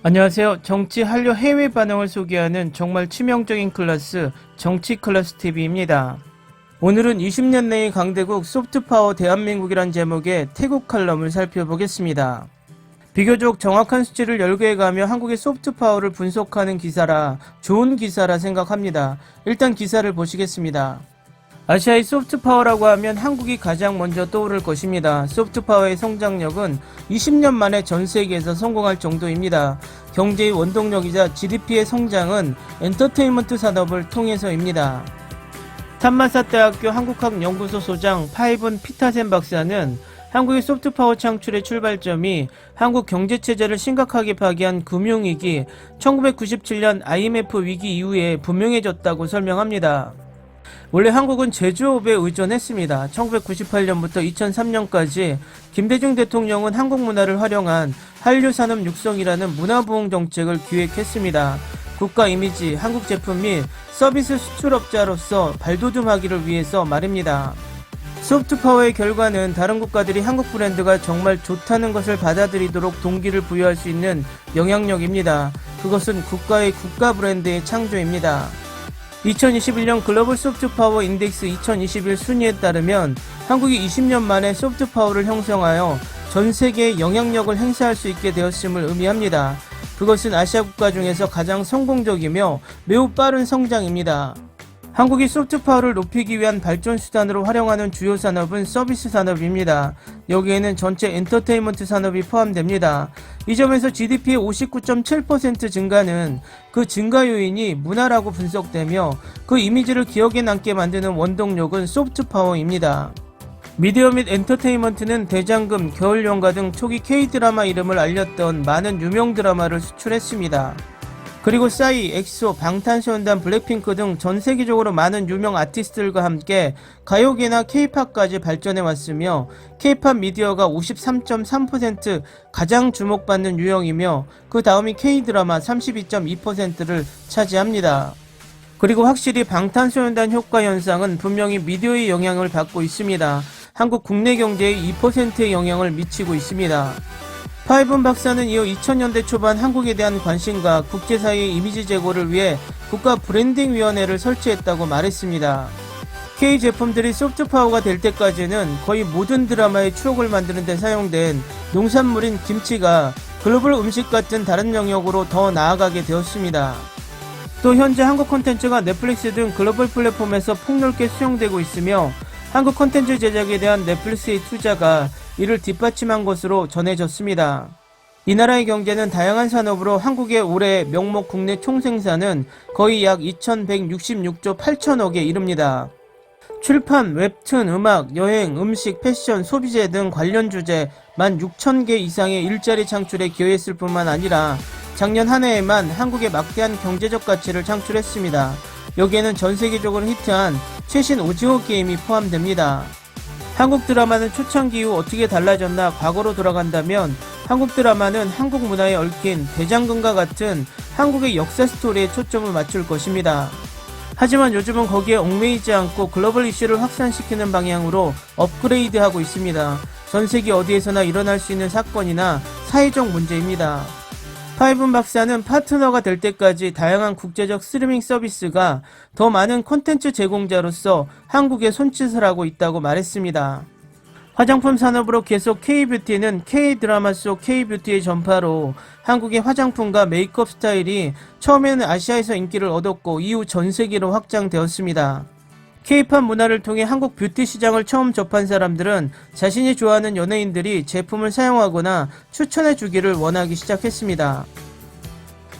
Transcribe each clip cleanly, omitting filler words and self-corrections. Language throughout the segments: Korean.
안녕하세요. 정치 한류 해외 반응을 소개하는 정말 치명적인 클래스 정치 클래스 TV입니다. 오늘은 20년 내의 강대국 소프트파워 대한민국이란 제목의 태국 칼럼을 살펴보겠습니다. 비교적 정확한 수치를 열거해가며 한국의 소프트파워를 분석하는 기사라 좋은 기사라 생각합니다. 일단 기사를 보시겠습니다. 아시아의 소프트파워라고 하면 한국이 가장 먼저 떠오를 것입니다. 소프트파워의 성장력은 20년 만에 전 세계에서 성공할 정도입니다. 경제의 원동력이자 GDP의 성장은 엔터테인먼트 산업을 통해서입니다. 탄마사대학교 한국학연구소 소장 파이븐 피타센 박사는 한국의 소프트파워 창출의 출발점이 한국 경제체제를 심각하게 파괴한 금융위기 1997년 IMF 위기 이후에 분명해졌다고 설명합니다. 원래 한국은 제조업에 의존했습니다. 1998년부터 2003년까지 김대중 대통령은 한국 문화를 활용한 한류산업 육성이라는 문화부흥 정책을 기획했습니다. 국가 이미지, 한국 제품 및 서비스 수출업자로서 발돋움하기를 위해서 말입니다. 소프트파워의 결과는 다른 국가들이 한국 브랜드가 정말 좋다는 것을 받아들이도록 동기를 부여할 수 있는 영향력입니다. 그것은 국가의 국가 브랜드의 창조입니다. 2021년 글로벌 소프트파워 인덱스 2021 순위에 따르면 한국이 20년 만에 소프트파워를 형성하여 전 세계에 영향력을 행사할 수 있게 되었음을 의미합니다. 그것은 아시아 국가 중에서 가장 성공적이며 매우 빠른 성장입니다. 한국이 소프트파워를 높이기 위한 발전 수단으로 활용하는 주요 산업은 서비스 산업입니다. 여기에는 전체 엔터테인먼트 산업이 포함됩니다. 이 점에서 GDP의 59.7% 증가는 그 증가 요인이 문화라고 분석되며 그 이미지를 기억에 남게 만드는 원동력은 소프트파워입니다. 미디어 및 엔터테인먼트는 대장금, 겨울연가 등 초기 K-드라마 이름을 알렸던 많은 유명 드라마를 수출했습니다. 그리고 싸이, 엑소, 방탄소년단, 블랙핑크 등 전 세계적으로 많은 유명 아티스트들과 함께 가요계나 K-팝까지 발전해왔으며 K-팝 미디어가 53.3% 가장 주목받는 유형이며 그 다음이 K-드라마 32.2%를 차지합니다. 그리고 확실히 방탄소년단 효과 현상은 분명히 미디어의 영향을 받고 있습니다. 한국 국내 경제의 2%의 영향을 미치고 있습니다. 파이븐 박사는 이어 2000년대 초반 한국에 대한 관심과 국제사회의 이미지 제고를 위해 국가 브랜딩위원회를 설치했다고 말했습니다. K-제품들이 소프트파워가 될 때까지는 거의 모든 드라마의 추억을 만드는 데 사용된 농산물인 김치가 글로벌 음식 같은 다른 영역으로 더 나아가게 되었습니다. 또 현재 한국 콘텐츠가 넷플릭스 등 글로벌 플랫폼에서 폭넓게 수용되고 있으며 한국 콘텐츠 제작에 대한 넷플릭스의 투자가 이를 뒷받침한 것으로 전해졌습니다. 이 나라의 경제는 다양한 산업으로 한국의 올해 명목 국내 총생산은 거의 약 2166조 8천억에 이릅니다. 출판, 웹툰, 음악, 여행, 음식, 패션, 소비재 등 관련 주제 16,000개 이상의 일자리 창출에 기여했을 뿐만 아니라 작년 한 해에만 한국의 막대한 경제적 가치를 창출했습니다. 여기에는 전 세계적으로 히트한 최신 오징어 게임이 포함됩니다. 한국 드라마는 초창기 이후 어떻게 달라졌나 과거로 돌아간다면 한국 드라마는 한국 문화에 얽힌 대장금과 같은 한국의 역사 스토리에 초점을 맞출 것입니다. 하지만 요즘은 거기에 얽매이지 않고 글로벌 이슈를 확산시키는 방향으로 업그레이드하고 있습니다. 전 세계 어디에서나 일어날 수 있는 사건이나 사회적 문제입니다. 파이븐 박사는 파트너가 될 때까지 다양한 국제적 스트리밍 서비스가 더 많은 콘텐츠 제공자로서 한국에 손짓을 하고 있다고 말했습니다. 화장품 산업으로 계속 K-뷰티는 K-드라마 속 K-뷰티의 전파로 한국의 화장품과 메이크업 스타일이 처음에는 아시아에서 인기를 얻었고 이후 전 세계로 확장되었습니다. K-팝 문화를 통해 한국 뷰티 시장을 처음 접한 사람들은 자신이 좋아하는 연예인들이 제품을 사용하거나 추천해주기를 원하기 시작했습니다.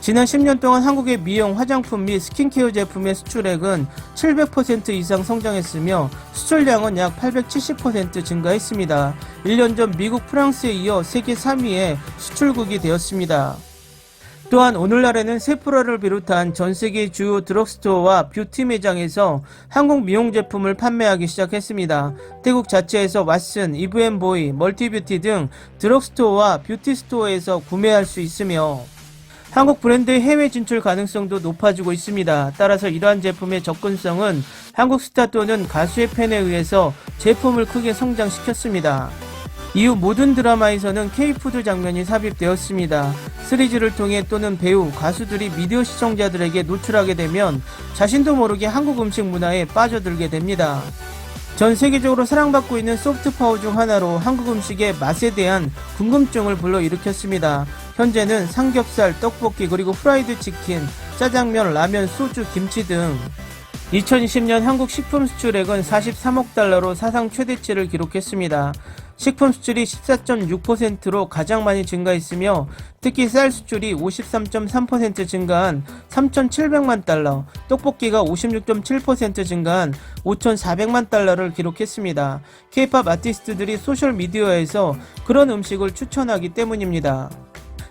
지난 10년 동안 한국의 미용, 화장품 및 스킨케어 제품의 수출액은 700% 이상 성장했으며 수출량은 약 870% 증가했습니다. 1년 전 미국, 프랑스에 이어 세계 3위의 수출국이 되었습니다. 또한 오늘날에는 세프라를 비롯한 전세계 주요 드럭스토어와 뷰티 매장에서 한국 미용 제품을 판매하기 시작했습니다. 태국 자체에서 왓슨, 이브앤보이, 멀티뷰티 등 드럭스토어와 뷰티 스토어에서 구매할 수 있으며 한국 브랜드의 해외 진출 가능성도 높아지고 있습니다. 따라서 이러한 제품의 접근성은 한국 스타 또는 가수의 팬에 의해서 제품을 크게 성장시켰습니다. 이후 모든 드라마에서는 K-푸드 장면이 삽입되었습니다. 시리즈를 통해 또는 배우, 가수들이 미디어 시청자들에게 노출하게 되면 자신도 모르게 한국 음식 문화에 빠져들게 됩니다. 전 세계적으로 사랑받고 있는 소프트파워 중 하나로 한국 음식의 맛에 대한 궁금증을 불러일으켰습니다. 현재는 삼겹살, 떡볶이, 그리고 프라이드 치킨, 짜장면, 라면, 소주, 김치 등 2020년 한국 식품 수출액은 43억 달러로 사상 최대치를 기록했습니다. 식품 수출이 14.6%로 가장 많이 증가했으며 특히 쌀 수출이 53.3% 증가한 3,700만 달러, 떡볶이가 56.7% 증가한 5,400만 달러를 기록했습니다. K-팝 아티스트들이 소셜미디어에서 그런 음식을 추천하기 때문입니다.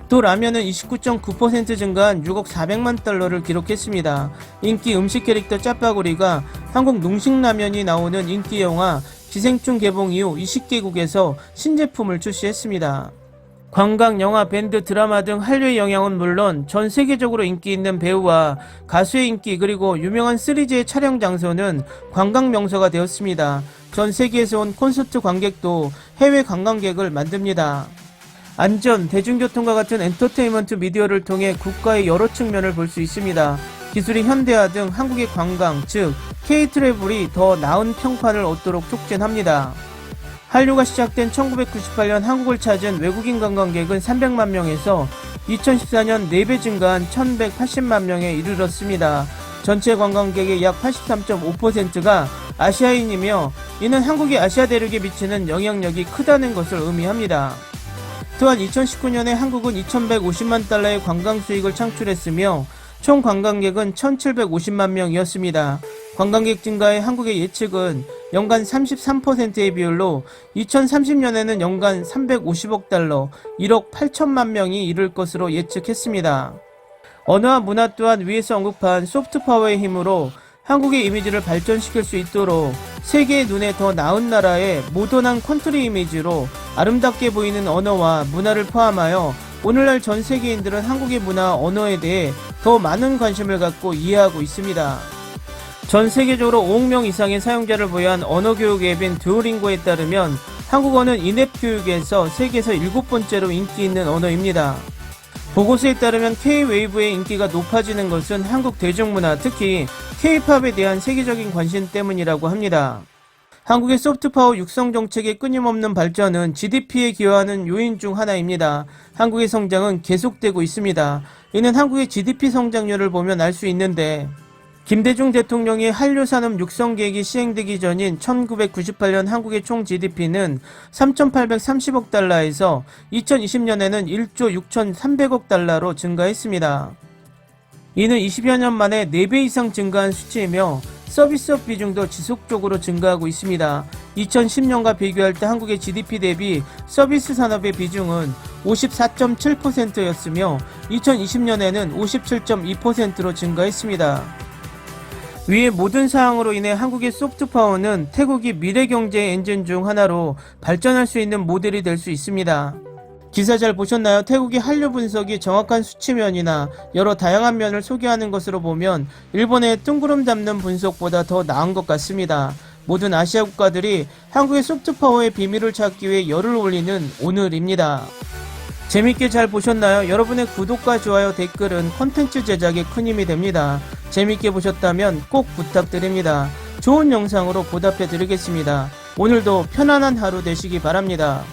또 라면은 29.9% 증가한 6억 400만 달러를 기록했습니다. 인기 음식 캐릭터 짜파구리가 한국 농식라면이 나오는 인기 영화 기생충 개봉 이후 20개국에서 신제품을 출시했습니다. 관광, 영화, 밴드, 드라마 등 한류의 영향은 물론 전 세계적으로 인기 있는 배우와 가수의 인기 그리고 유명한 시리즈의 촬영 장소는 관광 명소가 되었습니다. 전 세계에서 온 콘서트 관객도 해외 관광객을 만듭니다. 안전, 대중교통과 같은 엔터테인먼트 미디어를 통해 국가의 여러 측면을 볼 수 있습니다. 기술이 현대화 등 한국의 관광, 즉 K-트래블이 더 나은 평판을 얻도록 촉진합니다. 한류가 시작된 1998년 한국을 찾은 외국인 관광객은 300만 명에서 2014년 4배 증가한 1180만 명에 이르렀습니다. 전체 관광객의 약 83.5%가 아시아인이며 이는 한국이 아시아 대륙에 미치는 영향력이 크다는 것을 의미합니다. 또한 2019년에 한국은 2150만 달러의 관광 수익을 창출했으며 총 관광객은 1750만 명이었습니다. 관광객 증가의 한국의 예측은 연간 33%의 비율로 2030년에는 연간 350억 달러, 1억 8천만 명이 이를 것으로 예측했습니다. 언어와 문화 또한 위에서 언급한 소프트파워의 힘으로 한국의 이미지를 발전시킬 수 있도록 세계의 눈에 더 나은 나라의 모던한 컨트리 이미지로 아름답게 보이는 언어와 문화를 포함하여 오늘날 전 세계인들은 한국의 문화와 언어에 대해 더 많은 관심을 갖고 이해하고 있습니다. 전 세계적으로 5억 명 이상의 사용자를 보유한 언어교육 앱인 듀오링고에 따르면 한국어는 인앱 교육에서 세계에서 7번째로 인기 있는 언어입니다. 보고서에 따르면 K-웨이브의 인기가 높아지는 것은 한국 대중문화, 특히 K-팝에 대한 세계적인 관심 때문이라고 합니다. 한국의 소프트파워 육성 정책의 끊임없는 발전은 GDP에 기여하는 요인 중 하나입니다. 한국의 성장은 계속되고 있습니다. 이는 한국의 GDP 성장률을 보면 알 수 있는데 김대중 대통령의 한류 산업 육성 계획이 시행되기 전인 1998년 한국의 총 GDP는 3,830억 달러에서 2020년에는 1조 6,300억 달러로 증가했습니다. 이는 20여 년 만에 4배 이상 증가한 수치이며 서비스업 비중도 지속적으로 증가하고 있습니다. 2010년과 비교할 때 한국의 GDP 대비 서비스 산업의 비중은 54.7%였으며 2020년에는 57.2%로 증가했습니다. 위의 모든 사항으로 인해 한국의 소프트파워는 태국이 미래경제의 엔진 중 하나로 발전할 수 있는 모델이 될 수 있습니다. 기사 잘 보셨나요? 태국의 한류 분석이 정확한 수치면이나 여러 다양한 면을 소개하는 것으로 보면 일본의 뜬구름 잡는 분석보다 더 나은 것 같습니다. 모든 아시아 국가들이 한국의 소프트파워의 비밀을 찾기 위해 열을 올리는 오늘입니다. 재밌게 잘 보셨나요? 여러분의 구독과 좋아요, 댓글은 콘텐츠 제작에 큰 힘이 됩니다. 재밌게 보셨다면 꼭 부탁드립니다. 좋은 영상으로 보답해 드리겠습니다. 오늘도 편안한 하루 되시기 바랍니다.